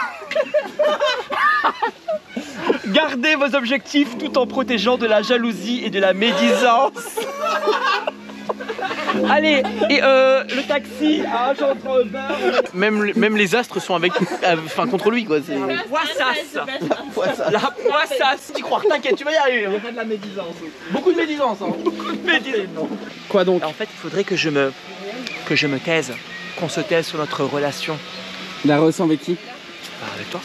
Gardez vos objectifs tout en protégeant de la jalousie et de la médisance. Allez, et le taxi, j'entre Même les astres sont avec, enfin contre lui quoi. Poissasse. La poissasse. Tu crois, t'inquiète, tu vas y arriver. On a de la médisance. Beaucoup de médisance. Hein. Beaucoup de médisance. Quoi donc? En fait, il faudrait que je me taise, qu'on se taise sur notre relation. La relation avec qui? Avec toi.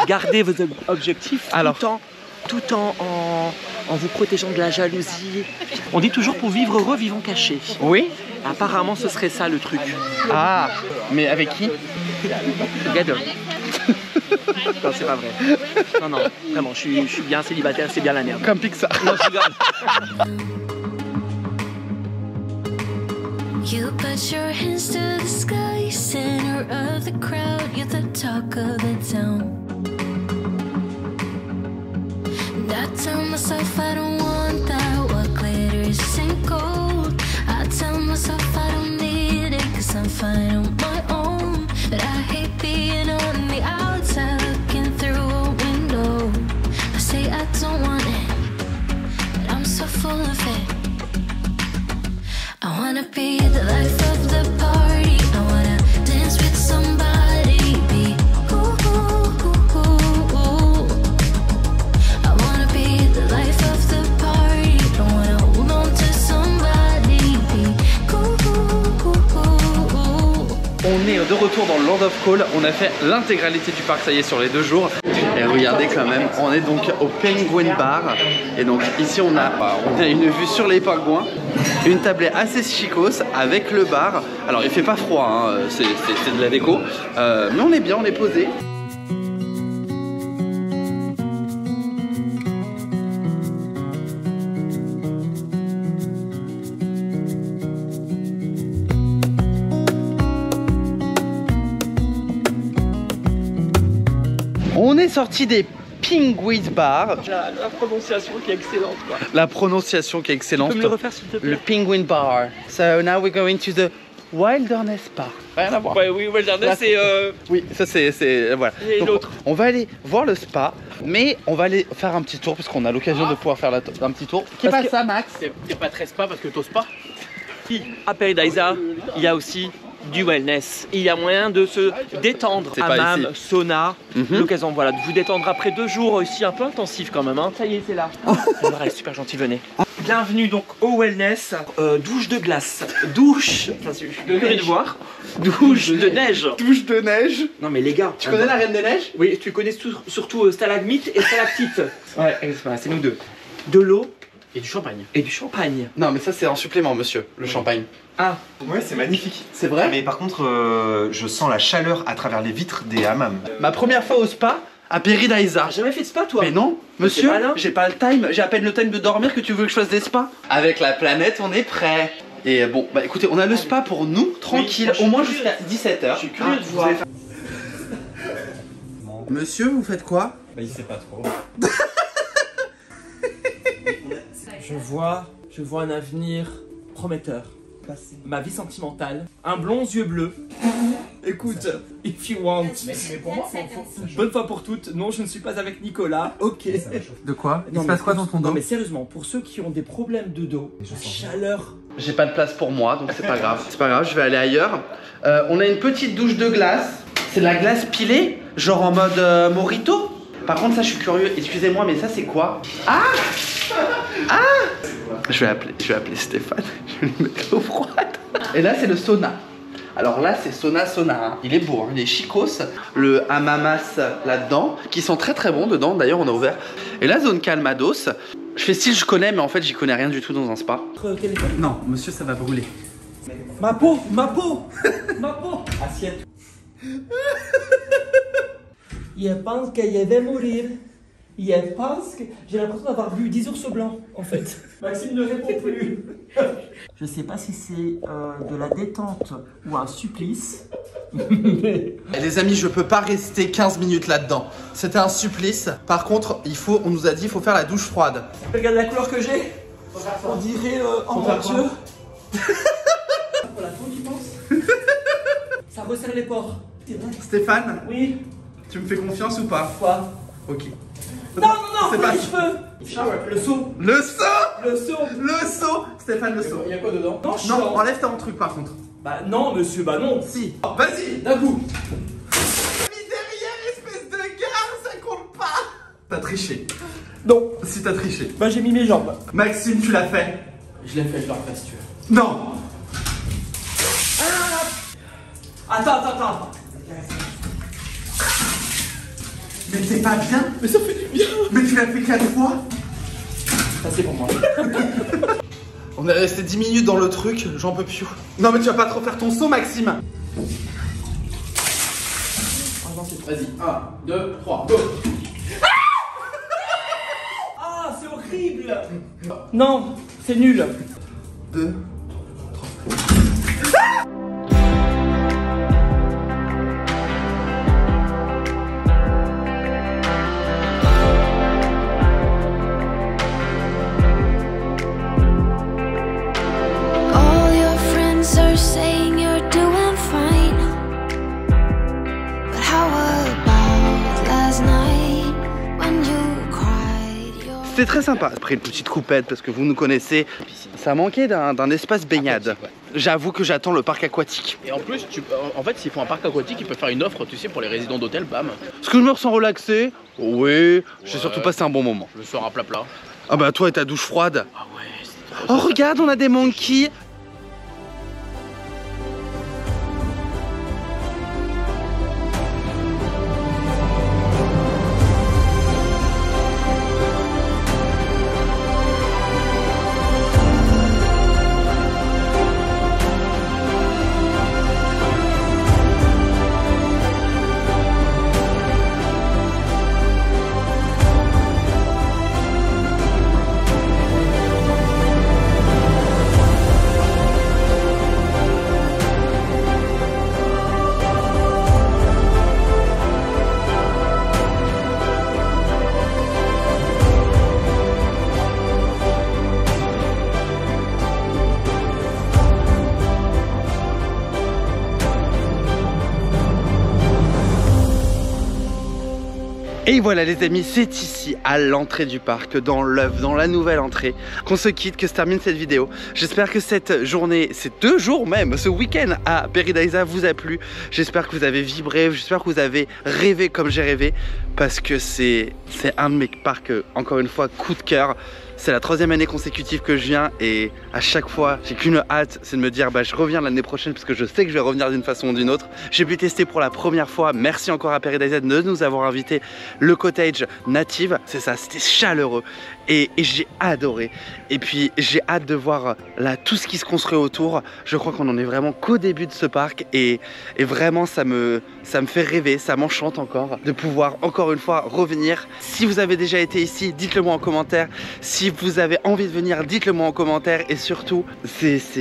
Gardez vos objectifs tout en vous protégeant de la jalousie. On dit toujours pour vivre heureux, vivons cachés. Oui. Apparemment, ce serait ça le truc. Ah, mais avec qui? Regarde. Non, c'est pas vrai. Non, vraiment, je suis bien célibataire, c'est bien la merde. Comme Pixar. Non, je rigole. You put your hands to the sky, center of the crowd, you're the talk of the town. And I tell myself I don't want that, what glitters ain't gold. I tell myself I don't need it, cause I'm fine on my own. But I hate being on the outside, looking through a window. I say I don't want it, but I'm so full of it. I wanna be the life of the party. I wanna dance with somebody. Be ooh, ooh, ooh, ooh, ooh. I wanna be the life of the party. I wanna hold on to somebody. Be ooh, ooh, ooh, ooh, ooh. On est de retour dans le Land of Call. On a fait l'intégralité du parc, ça y est, sur les 2 jours. Et regardez quand même, on est donc au Penguin Bar. Et donc ici on a une vue sur les pingouins. Une tablée assez chicos avec le bar. Alors il fait pas froid, hein, c'est de la déco. Mais on est bien, on est posé. On est sorti des Penguin Bar. La prononciation qui est excellente, quoi. La prononciation qui est excellente. Tu peux me le refaire, s'il te plaît? Le Penguin Bar. So now we're going to the Wilderness Park. Rien à voir. Ouais, oui, Wilderness, c'est... Oui, ça c'est... Voilà. Et Donc, l'autre. on va aller voir le spa, mais on va aller faire un petit tour, parce qu'on a l'occasion de pouvoir faire un petit tour. Qu'est-ce Parce que que- ça, Max? T'es pas très spa parce que t'oses pas. À Paradisa, il y a aussi du wellness. Il y a moyen de se détendre. C'est pas Hammam, ici. sauna, Mhm. l'occasion voilà, de vous détendre après 2 jours aussi un peu intensifs quand même. Hein. Ça y est, c'est là. Alors, elle est super gentille, venez. Bienvenue donc au wellness. Douche de glace. Douche. Enfin, je suis curieux de voir. Douche de neige. Douche de neige. Non mais les gars. Tu connais la Reine des Neiges? Oui, tu connais surtout stalagmite et stalactite. Ouais, c'est nous deux. De l'eau Et du champagne. et du champagne. Non, mais ça c'est en supplément, monsieur, le champagne. Ah, ouais, c'est magnifique. C'est vrai? Mais par contre, je sens la chaleur à travers les vitres des hammams. Ma première fois au spa, à Paradisa. t'as jamais fait de spa toi? Mais non, monsieur, c'est malin. j'ai pas le time, j'ai à peine le time de dormir que tu veux que je fasse des spas. Avec la planète, on est prêt. Et bon, bah écoutez, on a le spa pour nous, tranquille, moi, je suis au moins curieux. jusqu'à 17h. Je suis curieux de voir. Monsieur, vous faites quoi? Bah, il sait pas trop. Je vois un avenir prometteur. Ma vie sentimentale, un blond yeux bleus. Écoute, if you want. Mais pour moi, bonne fois pour toutes, non, je ne suis pas avec Nicolas. Ok. De quoi? Non, mais Non, mais sérieusement, pour ceux qui ont des problèmes de dos, chaleur. J'ai pas de place pour moi, donc c'est pas grave. C'est pas grave, je vais aller ailleurs. On a une petite douche de glace. C'est de la glace pilée, genre en mode mojito. Par contre, ça, je suis curieux. Excusez-moi, mais ça, c'est quoi? Ah! Ah! Je vais appeler Stéphane. Je vais lui mettre l'eau froide. Et là, c'est le sauna. Alors là, c'est sauna. Hein. Il est beau, hein. Il est chicos. Le hamamas là-dedans, qui sont très très bons dedans. D'ailleurs, on a ouvert. Et la zone calmados. Je fais style, je connais, mais en fait, j'y connais rien du tout dans un spa. Non, monsieur, ça va brûler. Ma peau, ma peau, ma peau. Assiette. Il pense qu'il va mourir. hier parce que j'ai l'impression d'avoir vu 10 ours blancs en fait. Maxime ne répond plus. Je sais pas si c'est de la détente ou un supplice. Les amis, je peux pas rester 15 minutes là-dedans. C'était un supplice. Par contre, on nous a dit, il faut faire la douche froide. Regarde la couleur que j'ai. On dirait en voiture. Voilà, toi tu penses? Ça resserre les pores. C'est vrai. Stéphane, Oui. tu me fais confiance ou pas? Quoi? Ok. Non, c'est pas pas- les cheveux. Le seau. Le seau! Le seau. Le seau! Stéphane, le seau. Il y a quoi dedans? Non, Non, enlève ton truc par contre. Bah non, monsieur, bah non. Si. Vas-y! D'un coup. Mis derrière, espèce de gare, ça compte pas! T'as triché. Non. Si t'as triché. Bah j'ai mis mes jambes. Maxime, tu l'as fait. Je l'ai fait, je le refais si tu veux. Non! Attends. Mais t'es pas bien? Mais ça fait du bien. Mais tu l'as fait 4 fois? Ça c'est pour moi. On est resté 10 minutes dans le truc, j'en peux plus. Non mais tu vas pas trop faire ton saut, Maxime. Vas-y, 1, 2, 3, go! Ah, c'est horrible. Non, c'est nul. 2. All your friends are saying you're doing fine. But how about last night when you cried your C'était très sympa. Après une petite coupette parce que vous nous connaissez, ça manquait d'un espace baignade. J'avoue que j'attends le parc aquatique. Et en plus, en fait, s'ils font un parc aquatique, ils peuvent faire une offre, tu sais, pour les résidents d'hôtel, bam. Est-ce que je me ressens relaxé? Oui, j'ai surtout passé un bon moment. Je sors à plat. Ah bah toi et ta douche froide. Ah ouais, c'était trop Oh regarde, on a des monkeys. Et voilà les amis, c'est ici à l'entrée du parc, dans l'œuvre, dans la nouvelle entrée, qu'on se quitte, que se termine cette vidéo. J'espère que cette journée, ces 2 jours même, ce week-end à Paradisa vous a plu. J'espère que vous avez vibré, j'espère que vous avez rêvé comme j'ai rêvé, parce que c'est un de mes parcs, encore une fois, coup de cœur. C'est la 3e année consécutive que je viens et à chaque fois j'ai qu'une hâte, c'est de me dire bah je reviens l'année prochaine parce que je sais que je vais revenir d'une façon ou d'une autre. J'ai pu tester pour la première fois, merci encore à Paradisa de nous avoir invité le cottage native, c'est ça, c'était chaleureux et j'ai adoré. Et puis j'ai hâte de voir là tout ce qui se construit autour. Je crois qu'on en est vraiment qu'au début de ce parc et vraiment ça me fait rêver, ça m'enchante encore de pouvoir encore une fois revenir. Si vous avez déjà été ici, dites-le moi en commentaire. Si vous avez envie de venir, dites-le moi en commentaire. Et surtout, c'est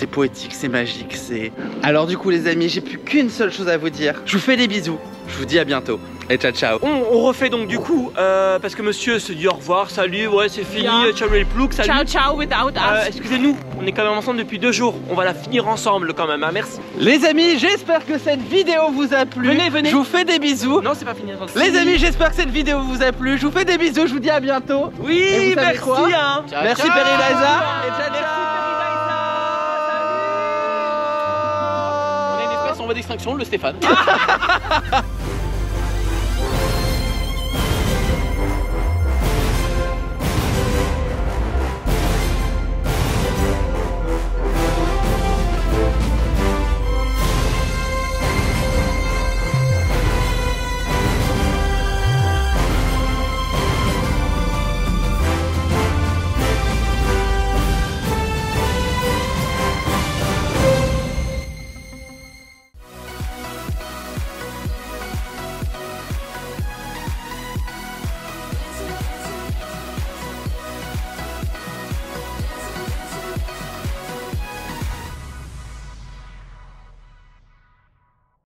poétique, c'est magique, c'est... Alors du coup les amis, j'ai plus qu'une seule chose à vous dire. Je vous fais des bisous, je vous dis à bientôt et ciao ciao. On refait donc du coup, parce que monsieur se dit au revoir, salut, ouais c'est fini, ciao les ploucs, salut. Ciao without us. Excusez-nous, on est quand même ensemble depuis 2 jours, on va la finir ensemble quand même, hein, merci. Les amis, j'espère que cette vidéo vous a plu. Venez. Je vous fais des bisous. Non c'est pas fini. Attends. Les amis, j'espère que cette vidéo vous a plu. Je vous fais des bisous, je vous dis à bientôt. Et Oui, vous savez merci quoi hein. Ciao, Merci ciao. Paradisa. Et ciao Merci ciao. On a une espèce en voie d'extinction, le Stéphane.